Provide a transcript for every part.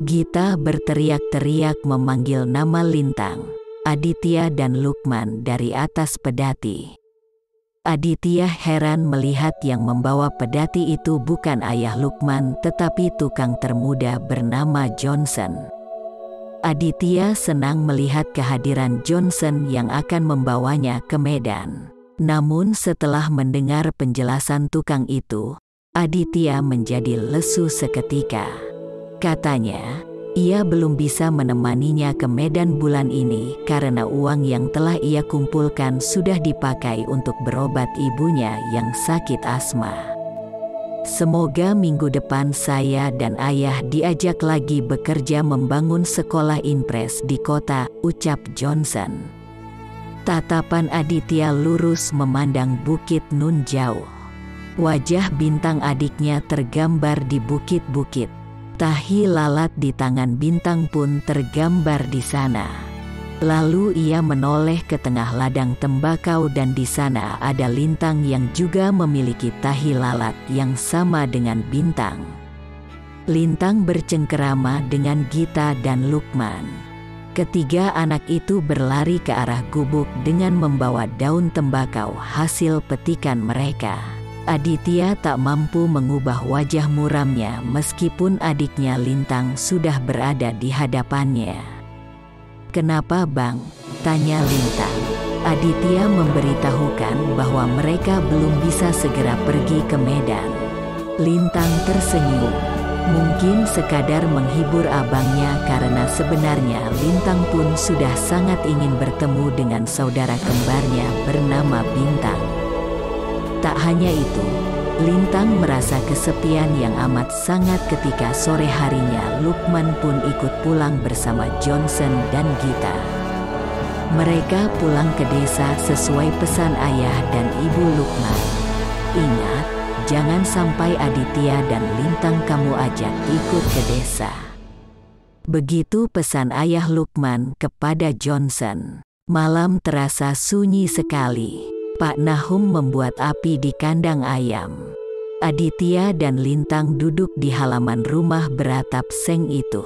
Gita berteriak-teriak memanggil nama Lintang, Aditya dan Lukman dari atas pedati. Aditya heran melihat yang membawa pedati itu bukan ayah Lukman tetapi tukang termuda bernama Johnson. Aditya senang melihat kehadiran Johnson yang akan membawanya ke Medan. Namun setelah mendengar penjelasan tukang itu, Aditya menjadi lesu seketika. Katanya, ia belum bisa menemaninya ke Medan bulan ini karena uang yang telah ia kumpulkan sudah dipakai untuk berobat ibunya yang sakit asma. Semoga minggu depan saya dan ayah diajak lagi bekerja membangun sekolah impres di kota, ucap Johnson. Tatapan Aditya lurus memandang Bukit Nun jauh. Wajah Bintang adiknya tergambar di bukit-bukit. Tahi lalat di tangan Bintang pun tergambar di sana. Lalu ia menoleh ke tengah ladang tembakau dan di sana ada Lintang yang juga memiliki tahi lalat yang sama dengan Bintang. Lintang bercengkerama dengan Gita dan Lukman. Ketiga anak itu berlari ke arah gubuk dengan membawa daun tembakau hasil petikan mereka. Aditya tak mampu mengubah wajah muramnya meskipun adiknya Lintang sudah berada di hadapannya. "Kenapa bang?" tanya Lintang. Aditya memberitahukan bahwa mereka belum bisa segera pergi ke Medan. Lintang tersenyum. Mungkin sekadar menghibur abangnya karena sebenarnya Lintang pun sudah sangat ingin bertemu dengan saudara kembarnya bernama Bintang. Tak hanya itu, Lintang merasa kesepian yang amat sangat ketika sore harinya Lukman pun ikut pulang bersama Johnson dan Gita. Mereka pulang ke desa sesuai pesan ayah dan ibu Lukman. "Ingat, jangan sampai Aditya dan Lintang kamu ajak ikut ke desa." Begitu pesan ayah Lukman kepada Johnson. Malam terasa sunyi sekali. Pak Nahum membuat api di kandang ayam. Aditya dan Lintang duduk di halaman rumah beratap seng itu.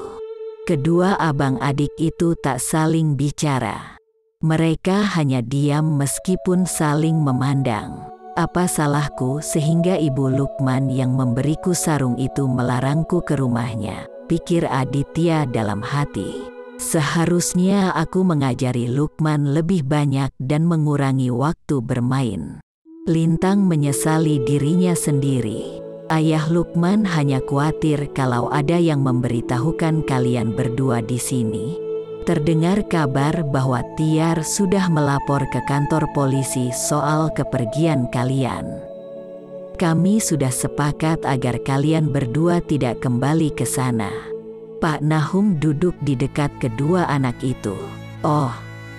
Kedua abang adik itu tak saling bicara. Mereka hanya diam meskipun saling memandang. Apa salahku sehingga ibu Lukman yang memberiku sarung itu melarangku ke rumahnya, pikir Aditya dalam hati. Seharusnya aku mengajari Lukman lebih banyak dan mengurangi waktu bermain. Lintang menyesali dirinya sendiri. Ayah Lukman hanya khawatir kalau ada yang memberitahukan kalian berdua di sini. Terdengar kabar bahwa Tiar sudah melapor ke kantor polisi soal kepergian kalian. Kami sudah sepakat agar kalian berdua tidak kembali ke sana. Pak Nahum duduk di dekat kedua anak itu. "Oh,"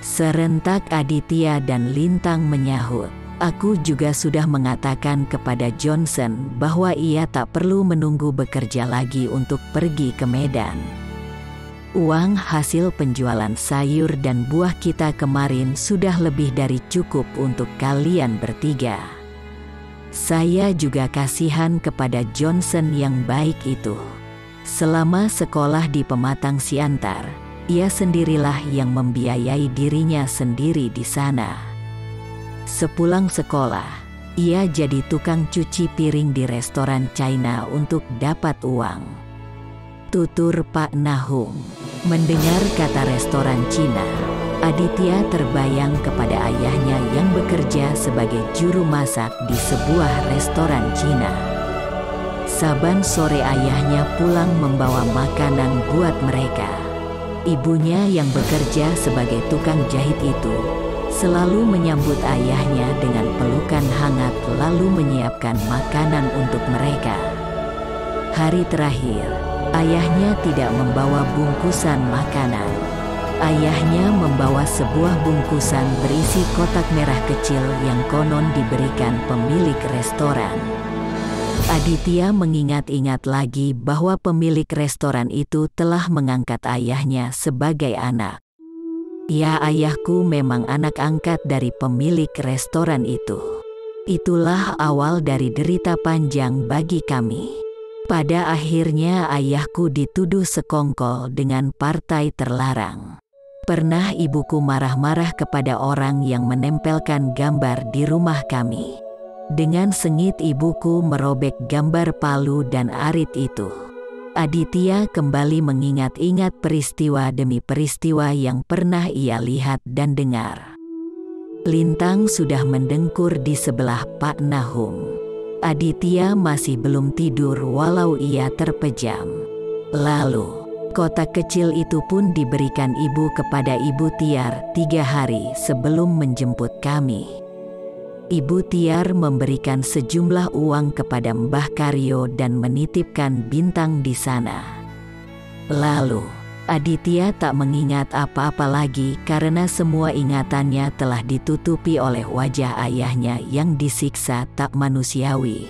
serentak Aditya dan Lintang menyahut. "Aku juga sudah mengatakan kepada Johnson bahwa ia tak perlu menunggu bekerja lagi untuk pergi ke Medan. Uang hasil penjualan sayur dan buah kita kemarin sudah lebih dari cukup untuk kalian bertiga. Saya juga kasihan kepada Johnson yang baik itu. Selama sekolah di Pematang Siantar, ia sendirilah yang membiayai dirinya sendiri di sana. Sepulang sekolah, ia jadi tukang cuci piring di restoran China untuk dapat uang," tutur Pak Nahum. Mendengar kata restoran Cina, Aditya terbayang kepada ayahnya yang bekerja sebagai juru masak di sebuah restoran Cina. Saban sore ayahnya pulang membawa makanan buat mereka. Ibunya yang bekerja sebagai tukang jahit itu selalu menyambut ayahnya dengan pelukan hangat lalu menyiapkan makanan untuk mereka. Hari terakhir, ayahnya tidak membawa bungkusan makanan. Ayahnya membawa sebuah bungkusan berisi kotak merah kecil yang konon diberikan pemilik restoran. Aditya mengingat-ingat lagi bahwa pemilik restoran itu telah mengangkat ayahnya sebagai anak. "Ya, ayahku memang anak angkat dari pemilik restoran itu. Itulah awal dari derita panjang bagi kami. Pada akhirnya ayahku dituduh sekongkol dengan partai terlarang. Pernah ibuku marah-marah kepada orang yang menempelkan gambar di rumah kami. Dengan sengit ibuku merobek gambar Palu dan Arit itu. Aditya kembali mengingat-ingat peristiwa demi peristiwa yang pernah ia lihat dan dengar. Lintang sudah mendengkur di sebelah Pak Nahum. Aditya masih belum tidur walau ia terpejam. Lalu, kotak kecil itu pun diberikan ibu kepada Ibu Tiar 3 hari sebelum menjemput kami. Ibu Tiar memberikan sejumlah uang kepada Mbah Karyo dan menitipkan bintang di sana. Lalu, Aditya tak mengingat apa-apa lagi karena semua ingatannya telah ditutupi oleh wajah ayahnya yang disiksa tak manusiawi.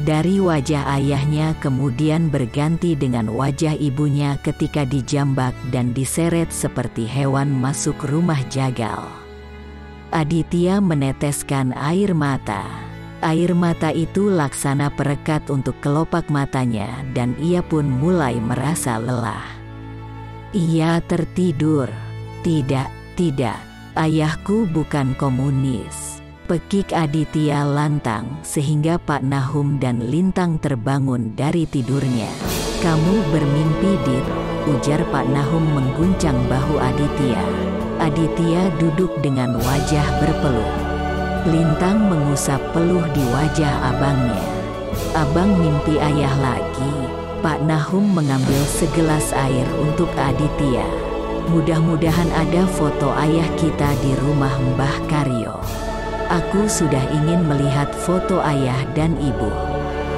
Dari wajah ayahnya kemudian berganti dengan wajah ibunya ketika dijambak dan diseret seperti hewan masuk rumah jagal. Aditya meneteskan air mata. Air mata itu laksana perekat untuk kelopak matanya dan ia pun mulai merasa lelah. Ia tertidur. Tidak, ayahku bukan komunis. Pekik Aditya lantang sehingga Pak Nahum dan Lintang terbangun dari tidurnya. Kamu bermimpi, Dit, ujar Pak Nahum mengguncang bahu Aditya. Aditya duduk dengan wajah berpeluh. Lintang mengusap peluh di wajah abangnya. Abang mimpi ayah lagi. Pak Nahum mengambil segelas air untuk Aditya. Mudah-mudahan ada foto ayah kita di rumah Mbah Karyo. Aku sudah ingin melihat foto ayah dan ibu.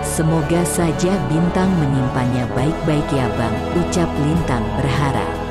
Semoga saja Bintang menyimpannya baik-baik ya Bang, ucap Lintang berharap.